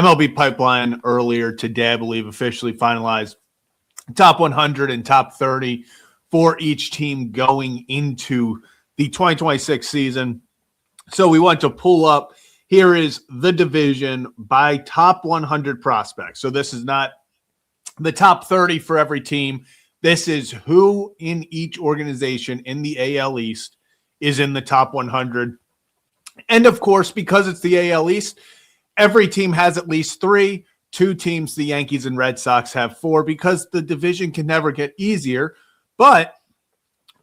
MLB Pipeline earlier today, I believe, officially finalized top 100 and top 30 for each team going into the 2026 season. So we want to pull up. Here is the division by top 100 prospects. So this is not the top 30 for every team. This is who in each organization in the AL East is in the top 100. And of course, because it's the AL East, every team has at least three. Two teams, the Yankees and Red Sox, have four because the division can never get easier. But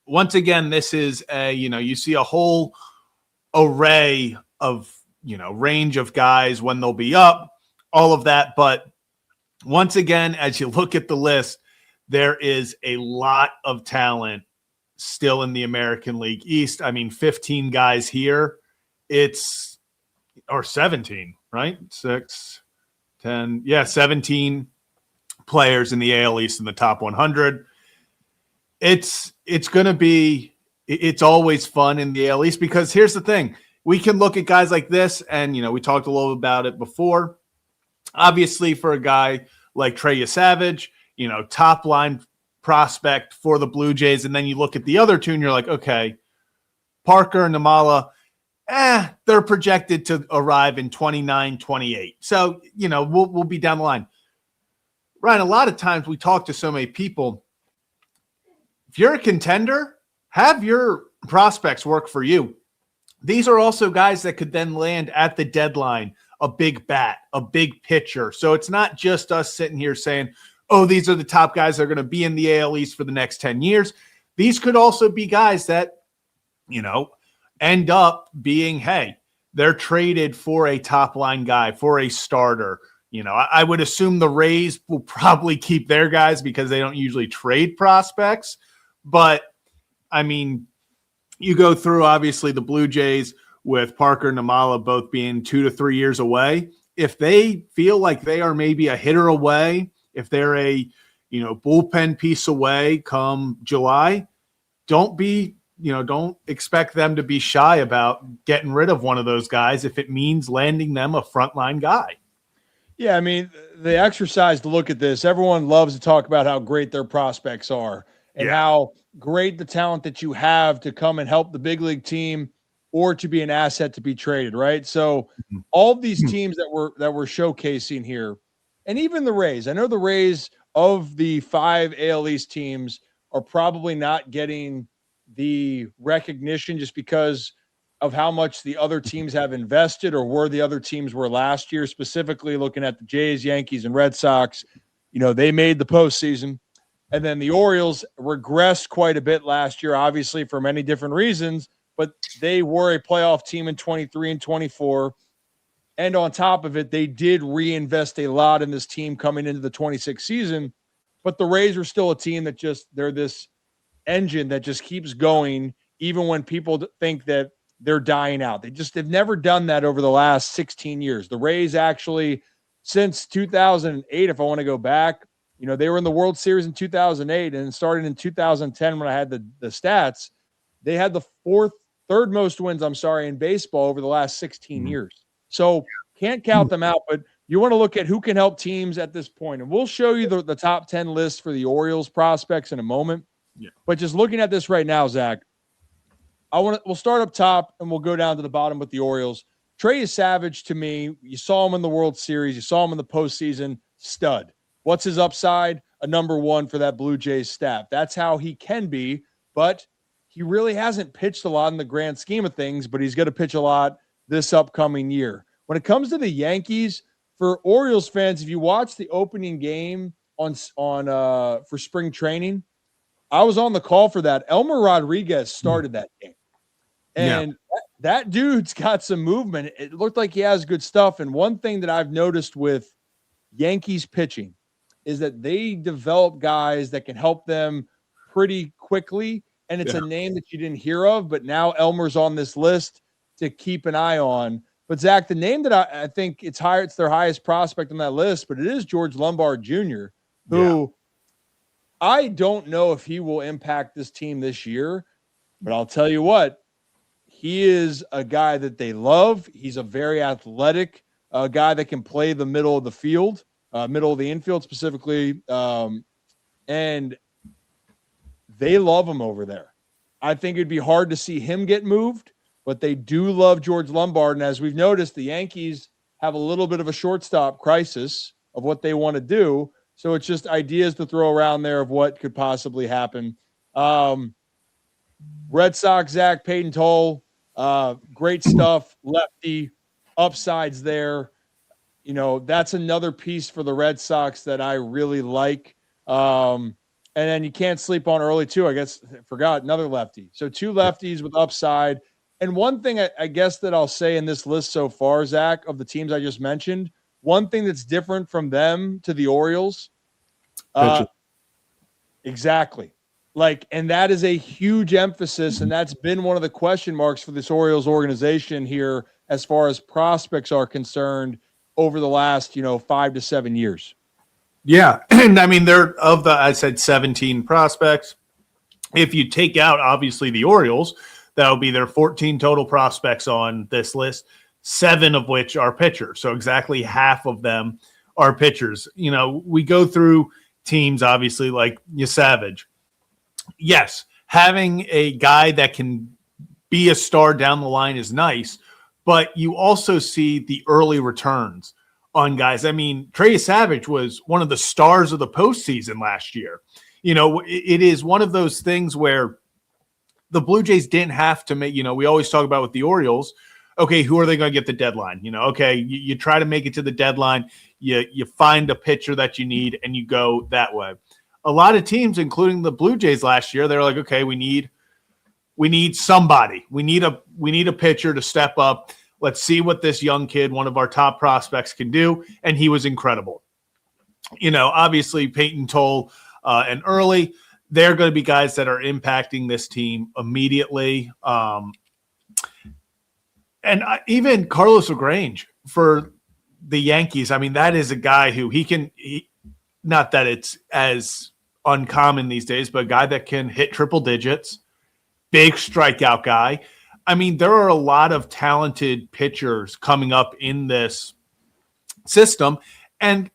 once again, this is you see a whole array of, range of guys when they'll be up, all of that. But once again, as you look at the list, there is a lot of talent still in the American League East. I mean, 15 guys here. Or 17, right? 6, 10. Yeah, 17 players in the AL East in the top 100. It's always fun in the AL East because here's the thing. We can look at guys like this, and, we talked a little about it before. Obviously, for a guy like Trey Savage, top line prospect for the Blue Jays, and then you look at the other two, and you're like, okay, Parker and Namala, they're projected to arrive in 29, 28. So, we'll be down the line. Ryan, a lot of times we talk to so many people. If you're a contender, have your prospects work for you. These are also guys that could then land at the deadline, a big bat, a big pitcher. So it's not just us sitting here saying, oh, these are the top guys that are going to be in the AL East for the next 10 years. These could also be guys that, end up being, hey, they're traded for a top line guy, for a starter. I would assume the Rays will probably keep their guys because they don't usually trade prospects. But, I mean, you go through, obviously, the Blue Jays with Parker and Namala both being 2 to 3 years away. If they feel like they are maybe a hitter away, if they're a, bullpen piece away come July, don't expect them to be shy about getting rid of one of those guys if it means landing them a frontline guy. Yeah, I mean, the exercise to look at this, everyone loves to talk about how great their prospects are and how great the talent that you have to come and help the big league team or to be an asset to be traded, right? So all of these teams that we're showcasing here, and even the Rays, I know the Rays of the 5 AL East teams are probably not getting the recognition just because of how much the other teams have invested or where the other teams were last year, specifically looking at the Jays, Yankees, and Red Sox. They made the postseason. And then the Orioles regressed quite a bit last year, obviously for many different reasons, but they were a playoff team in 23 and 24. And on top of it, they did reinvest a lot in this team coming into the 26 season. But the Rays are still a team that they're this engine that just keeps going, even when people think that they're dying out. They've never done that over the last 16 years. The Rays actually, since 2008, if I want to go back, they were in the World Series in 2008 and started in 2010 when I had the stats. They had the third most wins, in baseball over the last 16 years. So can't count them out, but you want to look at who can help teams at this point. And we'll show you the top 10 list for the Orioles prospects in a moment. Yeah. But just looking at this right now, Zach, we'll start up top and we'll go down to the bottom with the Orioles. Trey Savage, to me, you saw him in the World Series, you saw him in the postseason, stud. What's his upside? A number one for that Blue Jays staff. That's how he can be, but he really hasn't pitched a lot in the grand scheme of things, but he's going to pitch a lot this upcoming year. When it comes to the Yankees, for Orioles fans, if you watch the opening game on for spring training, I was on the call for that. Elmer Rodriguez started that game. And that dude's got some movement. It looked like he has good stuff. And one thing that I've noticed with Yankees pitching is that they develop guys that can help them pretty quickly. And it's a name that you didn't hear of, but now Elmer's on this list to keep an eye on. But Zach, the name that I think it's their highest prospect on that list, but it is George Lombard Jr., who I don't know if he will impact this team this year, but I'll tell you what, he is a guy that they love. He's a very athletic a guy that can play the middle of the field, middle of the infield specifically. And they love him over there. I think it'd be hard to see him get moved, but they do love George Lombard. And as we've noticed, the Yankees have a little bit of a shortstop crisis of what they want to do. So it's just ideas to throw around there of what could possibly happen. Red Sox, Zach, Peyton Toll, great stuff. Lefty, upsides there. You know, that's another piece for the Red Sox that I really like. And then you can't sleep on early too. I guess I forgot another lefty. So 2 lefties with upside. And one thing I guess that I'll say in this list so far, Zach, of the teams I just mentioned, one thing that's different from them to the Orioles. Exactly. And that is a huge emphasis. And that's been one of the question marks for this Orioles organization here, as far as prospects are concerned over the last, 5 to 7 years. Yeah. And I mean, I said 17 prospects. If you take out, obviously, the Orioles, that would be their 14 total prospects on this list, 7 of which are pitchers. So exactly half of them are pitchers. We go through teams, obviously, like Savage. Yes, having a guy that can be a star down the line is nice, but you also see the early returns on guys. I mean, Trey Savage was one of the stars of the postseason last year. It is one of those things where the Blue Jays didn't have to make, we always talk about with the Orioles, okay, who are they going to get the deadline? Okay, you try to make it to the deadline, you find a pitcher that you need, and you go that way. A lot of teams, including the Blue Jays last year, they're like, okay, we need somebody. We need a pitcher to step up. Let's see what this young kid, one of our top prospects, can do. And he was incredible. Obviously Peyton Toll and Early, they're going to be guys that are impacting this team immediately. Even Carlos LaGrange for the Yankees. I mean, that is a guy who not that it's as uncommon these days, but a guy that can hit triple digits, big strikeout guy. I mean, there are a lot of talented pitchers coming up in this system. And,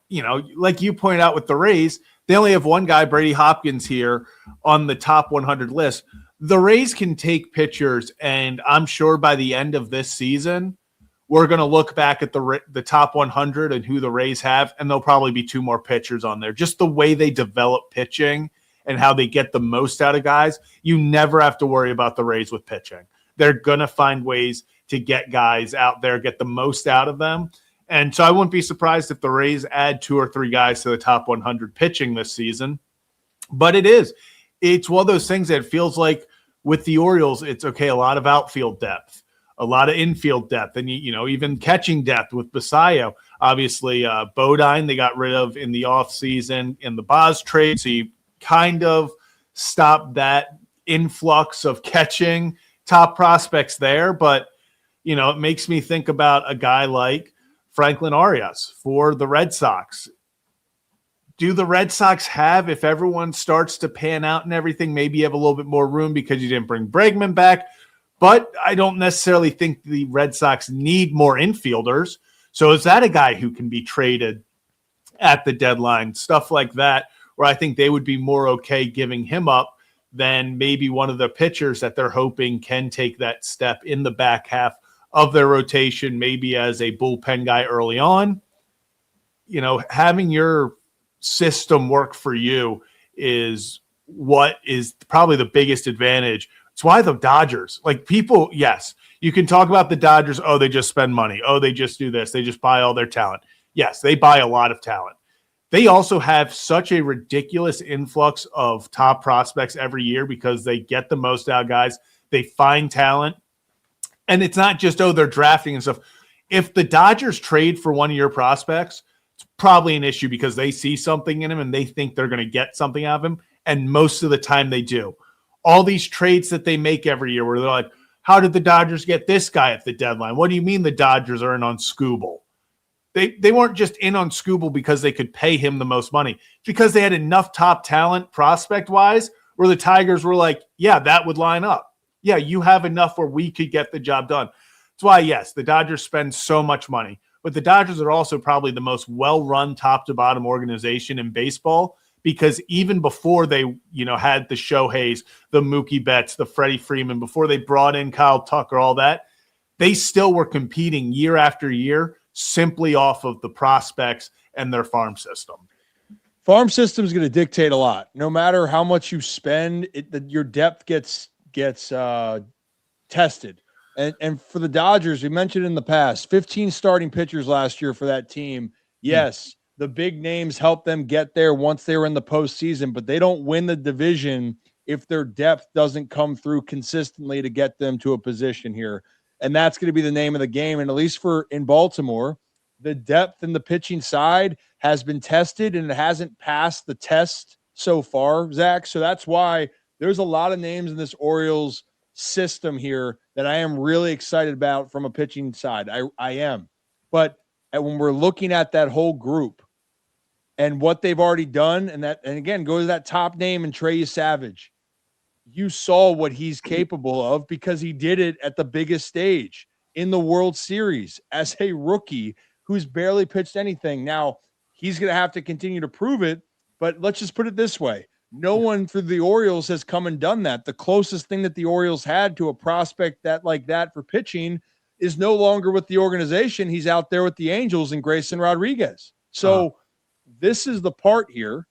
like you pointed out with the Rays, they only have one guy, Brady Hopkins, here on the top 100 list. The Rays can take pitchers, and I'm sure by the end of this season, we're going to look back at the top 100 and who the Rays have, and there'll probably be 2 more pitchers on there. Just the way they develop pitching and how they get the most out of guys, you never have to worry about the Rays with pitching. They're going to find ways to get guys out there, get the most out of them. And so I wouldn't be surprised if the Rays add 2 or 3 guys to the top 100 pitching this season. But it's one of those things that feels like with the Orioles, it's okay, a lot of outfield depth, a lot of infield depth, and even catching depth with Basayo. Obviously, Bodine they got rid of in the offseason in the Boz trade, so you kind of stopped that influx of catching top prospects there. But, it makes me think about a guy like Franklin Arias for the Red Sox. Do the Red Sox have, if everyone starts to pan out and everything, maybe you have a little bit more room because you didn't bring Bregman back? But I don't necessarily think the Red Sox need more infielders. So is that a guy who can be traded at the deadline? Stuff like that, where I think they would be more okay giving him up than maybe one of the pitchers that they're hoping can take that step in the back half of their rotation, maybe as a bullpen guy early on. Having your system work for you is what is probably the biggest advantage. It's why the Dodgers, people, yes, you can talk about the Dodgers. Oh, they just spend money. Oh, they just do this. They just buy all their talent. Yes, they buy a lot of talent. They also have such a ridiculous influx of top prospects every year because they get the most out of guys. They find talent. And it's not just, they're drafting and stuff. If the Dodgers trade for one of your prospects, it's probably an issue because they see something in him and they think they're going to get something out of him. And most of the time they do. All these trades that they make every year where they're like, how did the Dodgers get this guy at the deadline? What do you mean the Dodgers are in on Skubal? They weren't just in on Skubal because they could pay him the most money. It's because they had enough top talent prospect-wise where the Tigers were like, yeah, that would line up. Yeah, you have enough where we could get the job done. That's why, yes, the Dodgers spend so much money. but the Dodgers are also probably the most well-run top to bottom organization in baseball, because even before they, had the Shoheis, the Mookie Betts, the Freddie Freeman, before they brought in Kyle Tucker, all that, they still were competing year after year simply off of the prospects and their farm system. Farm system is going to dictate a lot. No matter how much you spend, your depth gets tested. And for the Dodgers, we mentioned in the past, 15 starting pitchers last year for that team. Yes, the big names help them get there once they were in the postseason, but they don't win the division if their depth doesn't come through consistently to get them to a position here. And that's going to be the name of the game. And at least in Baltimore, the depth in the pitching side has been tested, and it hasn't passed the test so far, Zach. So that's why there's a lot of names in this Orioles system here that I am really excited about from a pitching side. I am. But when we're looking at that whole group and what they've already done, and again, go to that top name and Trey Savage, you saw what he's capable of because he did it at the biggest stage in the World Series as a rookie who's barely pitched anything. Now, he's going to have to continue to prove it, but let's just put it this way. No one through the Orioles has come and done that. The closest thing that the Orioles had to a prospect like that for pitching is no longer with the organization. He's out there with the Angels and Grayson Rodriguez. So this is the part here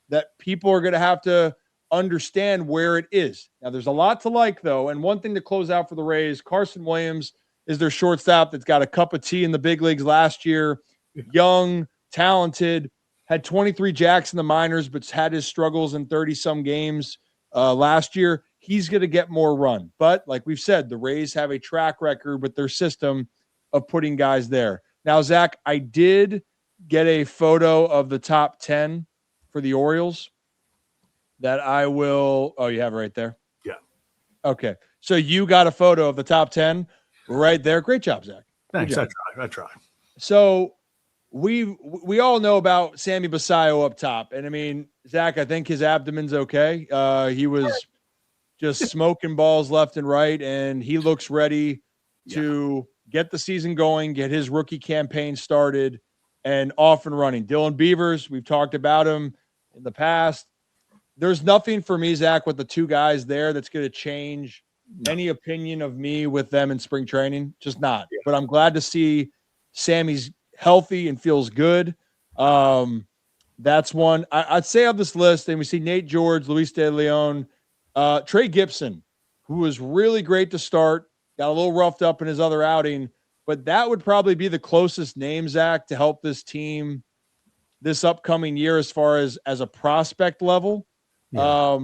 that people are going to have to understand where it is. Now, there's a lot to like, though. And one thing to close out for the Rays, Carson Williams is their shortstop that's got a cup of tea in the big leagues last year. Young, talented, had 23 jacks in the minors, but had his struggles in 30-some games last year. He's going to get more run. But like we've said, the Rays have a track record with their system of putting guys there. Now, Zach, I did get a photo of the top 10 for the Orioles that I will – oh, you have it right there? Yeah. Okay. So you got a photo of the top 10 right there. Great job, Zach. Thanks. I try. So we all know about Sammy Basayo up top. And, I mean, Zach, I think his abdomen's okay. He was just smoking balls left and right, and he looks ready to get the season going, get his rookie campaign started, and off and running. Dylan Beavers, we've talked about him in the past. There's nothing for me, Zach, with the two guys there that's going to change any opinion of me with them in spring training. Just not. Yeah. But I'm glad to see Sammy's healthy and feels good. That's one. I'd say of this list, and we see Nate George, Luis De Leon, Trey Gibson, who was really great to start, got a little roughed up in his other outing, but that would probably be the closest name, Zach, to help this team this upcoming year as far as a prospect level. Yeah.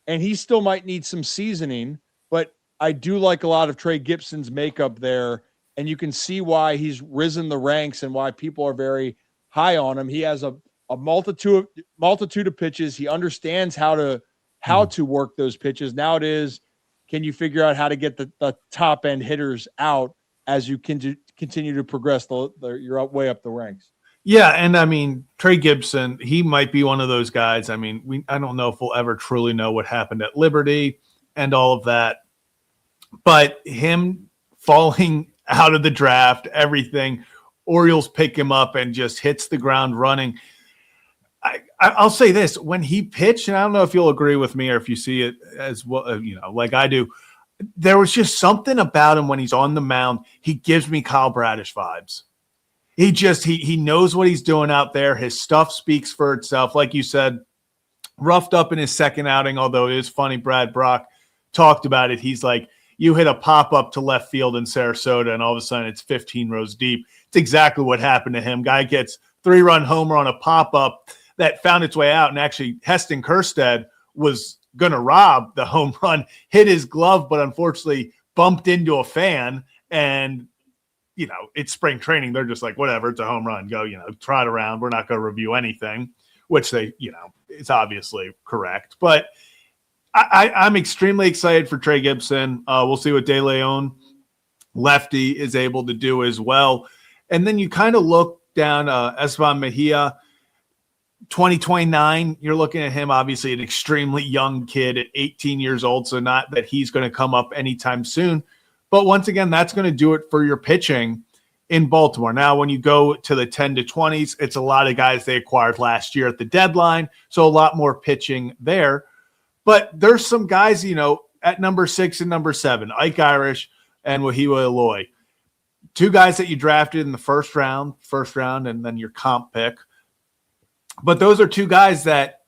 And he still might need some seasoning, but I do like a lot of Trey Gibson's makeup there, and you can see why he's risen the ranks and why people are very high on him. He has a multitude of pitches. He understands how to work those pitches. Now it is, can you figure out how to get the top end hitters out as you can continue to progress you're way up the ranks? Yeah, and I mean, Trey Gibson, he might be one of those guys. I mean, I don't know if we'll ever truly know what happened at Liberty and all of that, but him falling out of the draft, everything, Orioles pick him up and just hits the ground running. I'll say this, when he pitched, and I don't know if you'll agree with me or if you see it as well, like I do, there was just something about him when he's on the mound. He gives me Kyle Bradish vibes. He knows what he's doing out there. His stuff speaks for itself. Like you said, roughed up in his second outing, although it is funny, Brad Brock talked about it. He's like, you hit a pop-up to left field in Sarasota, and all of a sudden it's 15 rows deep. It's exactly what happened to him. Guy gets 3-run homer on a pop-up that found its way out, and actually Heston Kjerstad was going to rob the home run, hit his glove, but unfortunately bumped into a fan, and it's spring training. They're just like, whatever, it's a home run. Go, trot around. We're not going to review anything, which they, it's obviously correct. But I'm extremely excited for Trey Gibson. We'll see what De Leon, lefty, is able to do as well. And then you kind of look down Esteban Mejia, 2029. You're looking at him, obviously an extremely young kid at 18 years old. So not that he's going to come up anytime soon. But once again, that's going to do it for your pitching. in Baltimore. Now, when you go to the 10 to 20s, it's a lot of guys they acquired last year at the deadline. So a lot more pitching there. But there's some guys, at number 6 and number 7, Ike Irish and Wahiwa Eloy. 2 guys that you drafted in the first round, and then your comp pick. But those are 2 guys that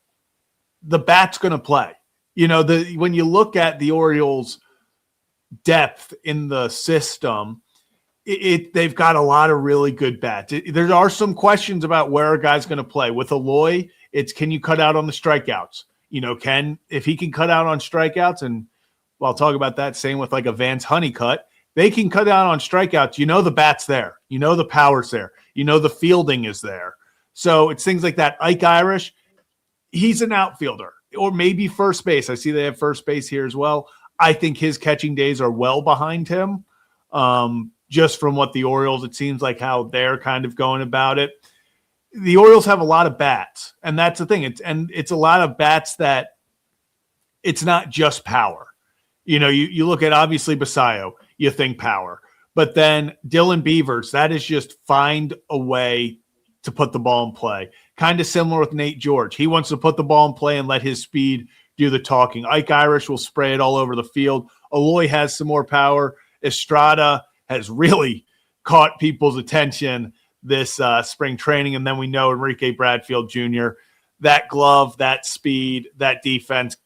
the bat's going to play. When you look at the Orioles' depth in the system, they've got a lot of really good bats. There are some questions about where a guy's going to play. With Eloy, it's can you cut out on the strikeouts? If he can cut out on strikeouts, and I'll talk about that. Same with like a Vance Honeycutt. They can cut out on strikeouts. The bat's there. The power's there. The fielding is there. So it's things like that. Ike Irish, he's an outfielder or maybe first base. I see they have first base here as well. I think his catching days are well behind him. Just from what the Orioles, it seems like how they're kind of going about it. The Orioles have a lot of bats, and that's the thing. It's a lot of bats that it's not just power. You look at obviously Basayo, you think power, but then Dylan Beavers, that is just find a way to put the ball in play. Kind of similar with Nate George. He wants to put the ball in play and let his speed do the talking. Ike Irish will spray it all over the field. Eloy has some more power. Estrada has really caught people's attention this spring training. And then we know Enrique Bradfield Jr., that glove, that speed, that defense,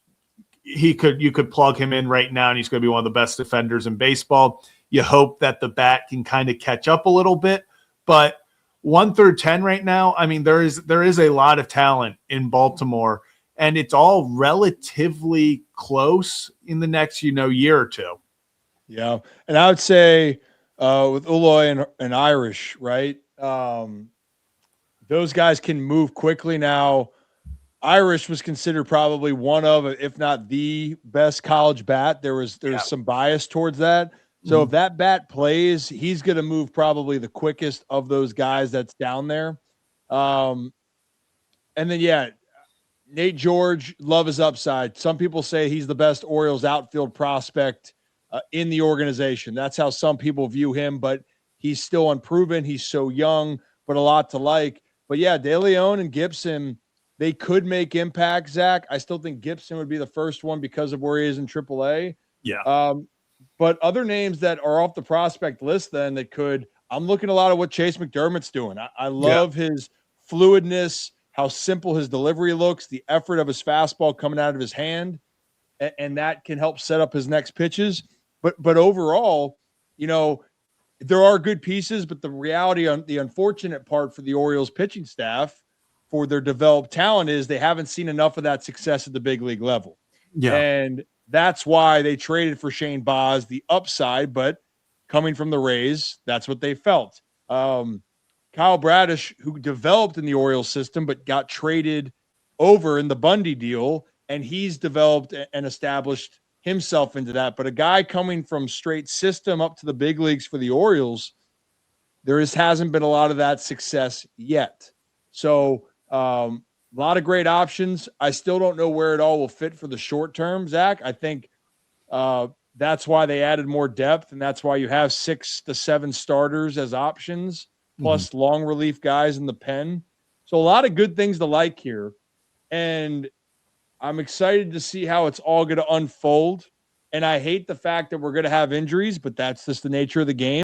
you could plug him in right now and he's going to be one of the best defenders in baseball. You hope that the bat can kind of catch up a little bit, but 1 through 10 right now, I mean, there is a lot of talent in Baltimore, and it's all relatively close in the next, year or two. Yeah. And I would say with Eloy and Irish, right? Those guys can move quickly now. Irish was considered probably one of, if not the best college bat. There's some bias towards that. So if that bat plays, he's going to move probably the quickest of those guys that's down there. And then, Nate George, love his upside. Some people say he's the best Orioles outfield prospect in the organization. That's how some people view him, but he's still unproven. He's so young, but a lot to like. But, De Leon and Gibson, they could make impact, Zach. I still think Gibson would be the first one because of where he is in AAA. Yeah. But other names that are off the prospect list then that could – I'm looking a lot at what Chase McDermott's doing. I love his fluidness, how simple his delivery looks, the effort of his fastball coming out of his hand, and that can help set up his next pitches. But overall, there are good pieces, but the reality on the unfortunate part for the Orioles pitching staff for their developed talent is they haven't seen enough of that success at the big league level. Yeah. And that's why they traded for Shane Baz, the upside, but coming from the Rays, that's what they felt. Kyle Bradish, who developed in the Orioles system, but got traded over in the Bundy deal, and he's developed and established himself into that. But a guy coming from straight system up to the big leagues for the Orioles, hasn't been a lot of that success yet. So a lot of great options. I still don't know where it all will fit for the short term, Zach. I think that's why they added more depth, and that's why you have 6 to 7 starters as options, plus long relief guys in the pen. So a lot of good things to like here. And I'm excited to see how it's all going to unfold. And I hate the fact that we're going to have injuries, but that's just the nature of the game.